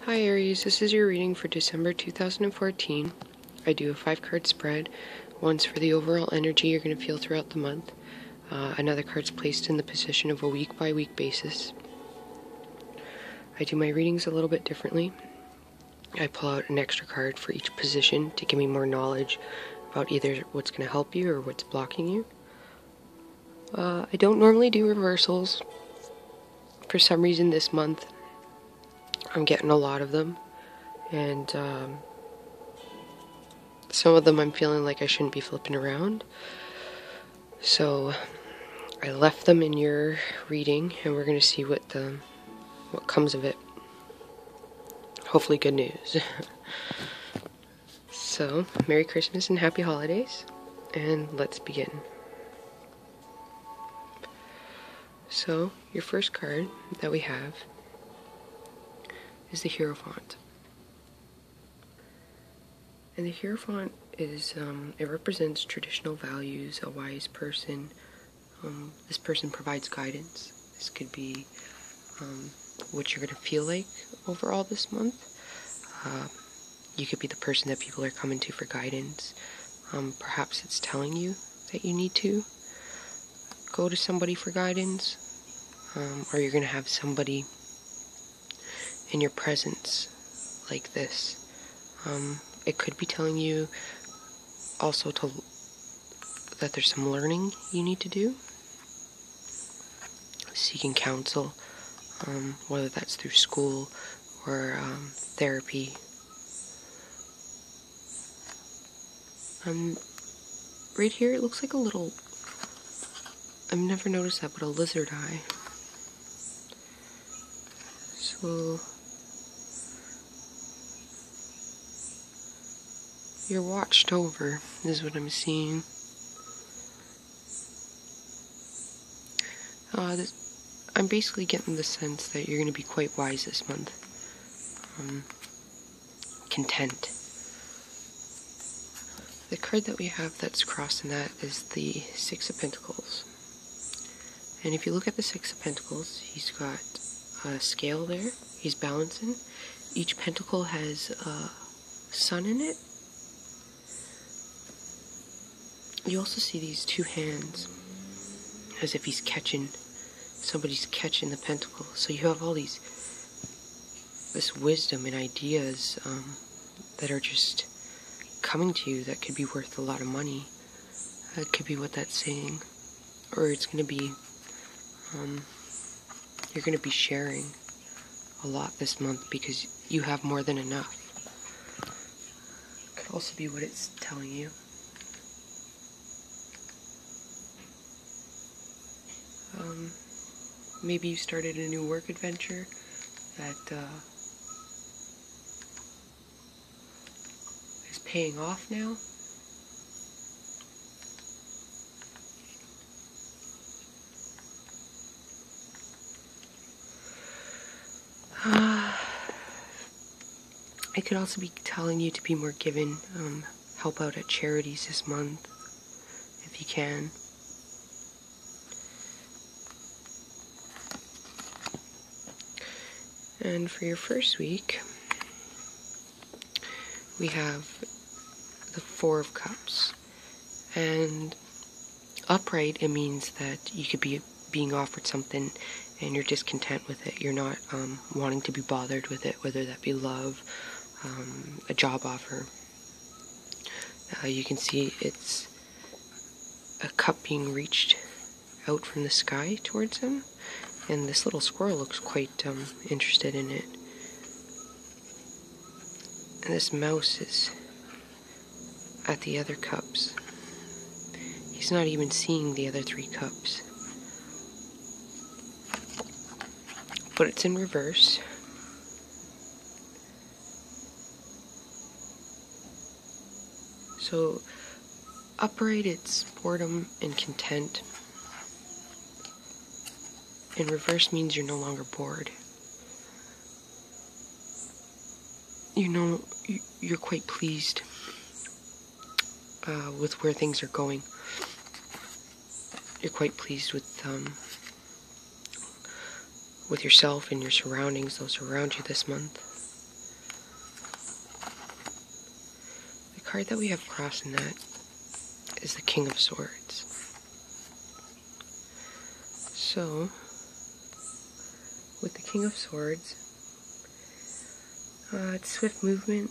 Hi Aries, this is your reading for December 2014. I do a 5-card spread. One's for the overall energy you're going to feel throughout the month. Another card's placed in the position of a week-by-week basis. I do my readings a little bit differently. I pull out an extra card for each position to give me more knowledge about either what's going to help you or what's blocking you. I don't normally do reversals. For some reason this month, I'm getting a lot of them, and some of them I'm feeling like I shouldn't be flipping around. So I left them in your reading, and we're going to see what comes of it. Hopefully good news. So, Merry Christmas and Happy Holidays, and let's begin. So, your first card that we have is the Hierophant. And the Hierophant is, it represents traditional values, a wise person. This person provides guidance. This could be what you're going to feel like overall this month. You could be the person that people are coming to for guidance. Perhaps it's telling you that you need to go to somebody for guidance. Or you're going to have somebody in your presence like this. It could be telling you also that there's some learning you need to do. Seeking counsel, whether that's through school or therapy. Right here it looks like a little, I've never noticed that, but a lizard eye. So you're watched over, is what I'm seeing. I'm basically getting the sense that you're going to be quite wise this month. Content. The card that we have that's crossing that is the Six of Pentacles. And if you look at the Six of Pentacles, he's got a scale there. He's balancing. Each pentacle has a sun in it. You also see these two hands, as if he's catching, somebody's catching the pentacle. So you have all this wisdom and ideas that are just coming to you that could be worth a lot of money. That could be what that's saying. Or it's going to be, you're going to be sharing a lot this month because you have more than enough. Could also be what it's telling you. Maybe you started a new work adventure that is paying off now. It could also be telling you to be more giving, help out at charities this month, if you can. And for your first week, we have the Four of Cups. And upright, it means that you could be being offered something and you're discontent with it. You're not wanting to be bothered with it, whether that be love, a job offer. You can see it's a cup being reached out from the sky towards him. And this little squirrel looks quite interested in it. And this mouse is at the other cups. He's not even seeing the other 3 cups. But it's in reverse. So, upright, it's boredom and content. In reverse means you're no longer bored. You're quite pleased with where things are going. You're quite pleased with yourself and your surroundings, those around you this month. card that we have crossing that is the King of Swords. So, with the King of Swords, it's swift movement.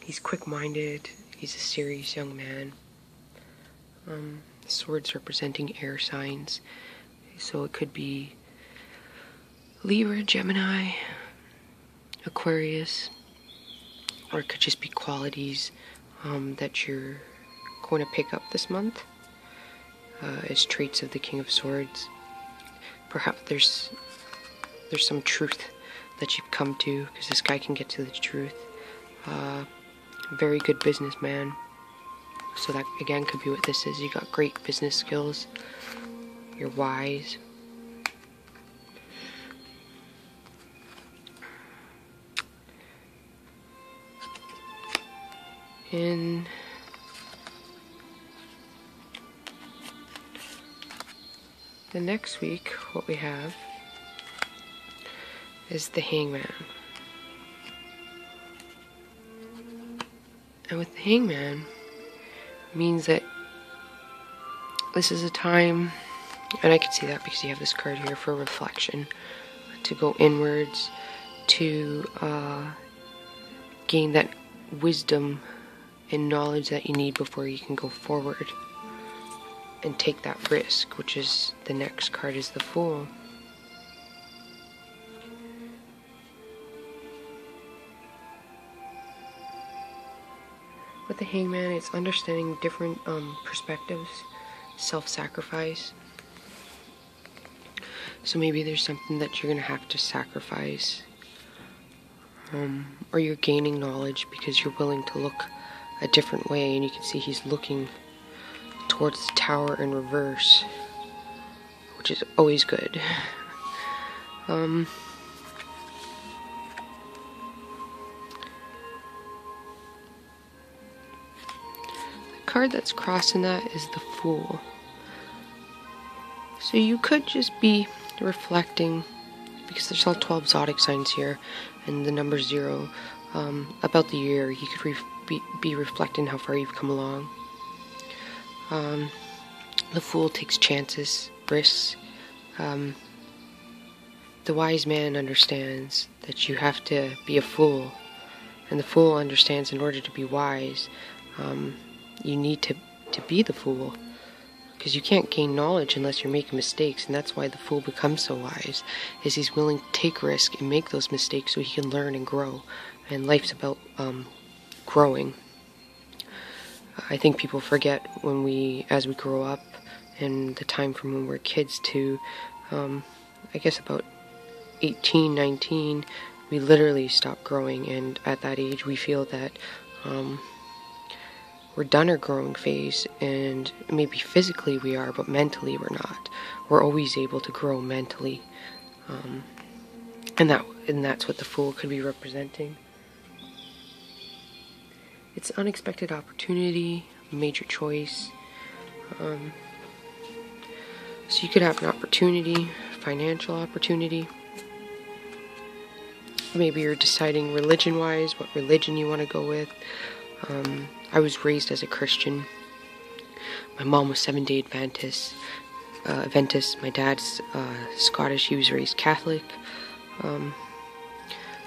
He's quick-minded. He's a serious young man. Swords representing air signs. So it could be Libra, Gemini, Aquarius, or it could just be qualities that you're going to pick up this month as traits of the King of Swords. Perhaps there's some truth that you've come to, because this guy can get to the truth. Very good businessman. So that again could be what this is. You got great business skills. You're wise. In the next week, what we have is the Hangman. And with the Hangman, means that this is a time, and I can see that because you have this card here for reflection, to go inwards, to gain that wisdom and knowledge that you need before you can go forward and take that risk, which is the next card is the Fool. With the Hangman, it's understanding different perspectives, self-sacrifice. So maybe there's something that you're going to have to sacrifice, or you're gaining knowledge because you're willing to look a different way, and you can see he's looking towards the tower in reverse, which is always good. The card that's crossing that is the Fool. So you could just be reflecting, because there's all 12 zodiac signs here and the number 0, about the year. You could be reflecting how far you've come along. The Fool takes chances, risks. The wise man understands that you have to be a fool, and the Fool understands in order to be wise, you need to be the Fool, because you can't gain knowledge unless you're making mistakes. And that's why the Fool becomes so wise, is he's willing to take risk and make those mistakes so he can learn and grow. And life's about growing. I think people forget as we grow up, and the time from when we're kids to I guess about 18, 19, we literally stop growing, and at that age we feel that we're done our growing phase, and maybe physically we are, but mentally we're not. We're always able to grow mentally, and that's what the Fool could be representing. It's unexpected opportunity, major choice. So you could have an opportunity, financial opportunity. Maybe you're deciding religion-wise what religion you want to go with. I was raised as a Christian. My mom was Seventh-day Adventist. My dad's Scottish. He was raised Catholic.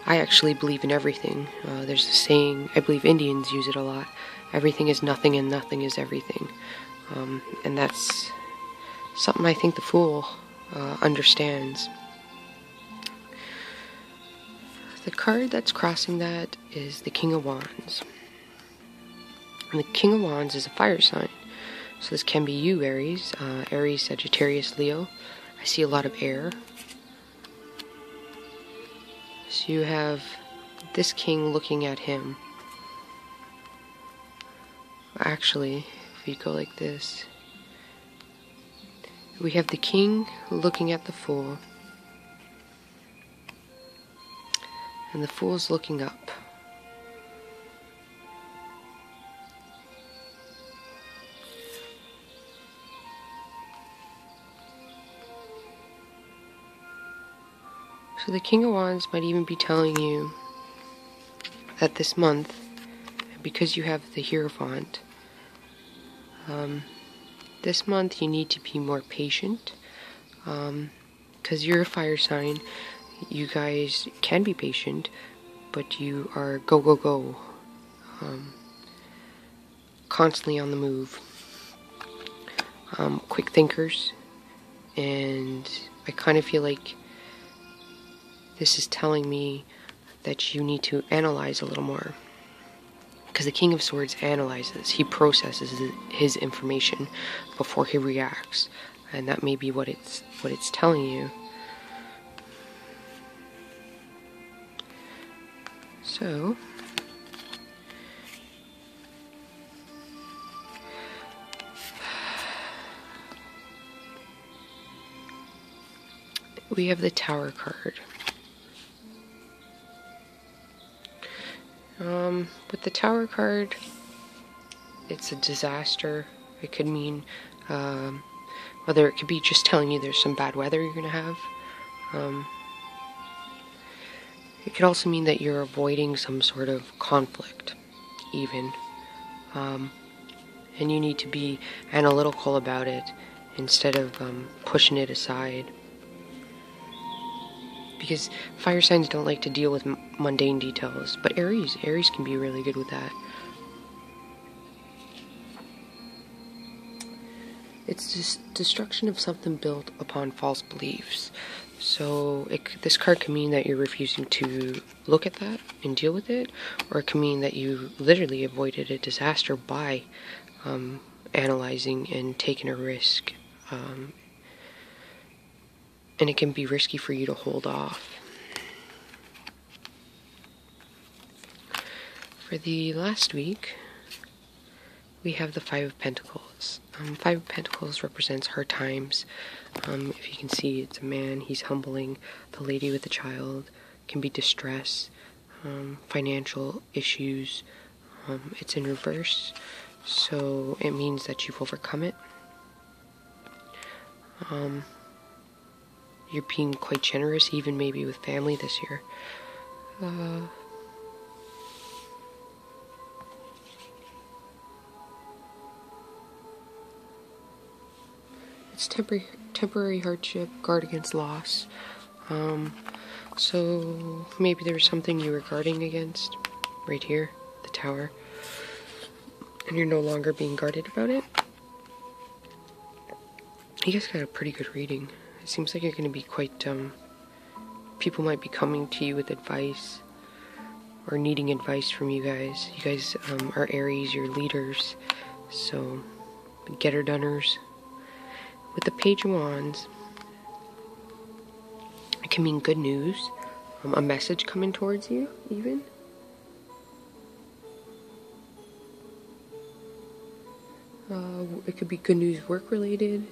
I actually believe in everything. There's a saying, I believe Indians use it a lot: everything is nothing and nothing is everything. And that's something I think the Fool understands. The card that's crossing that is the King of Wands. And the King of Wands is a fire sign. So this can be you, Aries. Aries, Sagittarius, Leo. I see a lot of air. So you have this king looking at him. Actually, if you go like this, we have the king looking at the Fool, and the Fool's looking up. So the King of Wands might even be telling you that this month, because you have the Hierophant, this month you need to be more patient, because you're a fire sign. You guys can be patient, but you are go, go, go, constantly on the move, quick thinkers, and I kind of feel like this is telling me that you need to analyze a little more. Because the King of Swords analyzes, he processes his information before he reacts, and that may be what it's telling you. So, we have the Tower card. With the Tower card, it's a disaster. It could mean, whether it could be just telling you there's some bad weather you're gonna have. It could also mean that you're avoiding some sort of conflict, even. And you need to be analytical about it instead of pushing it aside. Because fire signs don't like to deal with mundane details, but Aries can be really good with that. It's just destruction of something built upon false beliefs. So this card can mean that you're refusing to look at that and deal with it, or it can mean that you literally avoided a disaster by analyzing and taking a risk. And it can be risky for you to hold off. For the last week, we have the Five of Pentacles. Five of Pentacles represents hard times. If you can see, it's a man, he's humbling. The lady with the child can be distress, financial issues. It's in reverse, so it means that you've overcome it. You're being quite generous, even maybe with family this year. It's temporary hardship, guard against loss. So maybe there's something you were guarding against, right here, the Tower, and you're no longer being guarded about it. You guys got a pretty good reading. It seems like you're going to be quite, people might be coming to you with advice, or needing advice from you guys. You guys are Aries, you're leaders, so getter-doners. With the Page of Wands, it can mean good news, a message coming towards you, even. It could be good news work-related.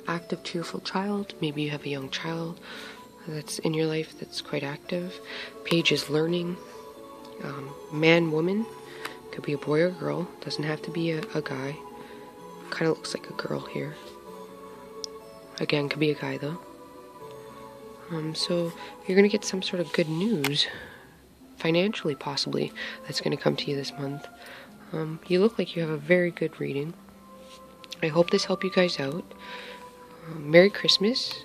Active, cheerful child. Maybe you have a young child that's in your life that's quite active. Page is learning. Man, woman. Could be a boy or girl. Doesn't have to be a guy. Kind of looks like a girl here. Again, could be a guy though. So you're going to get some sort of good news, financially possibly, that's going to come to you this month. You look like you have a very good reading. I hope this helped you guys out. Merry Christmas,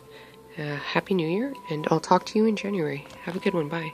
Happy New Year, and I'll talk to you in January. Have a good one, bye.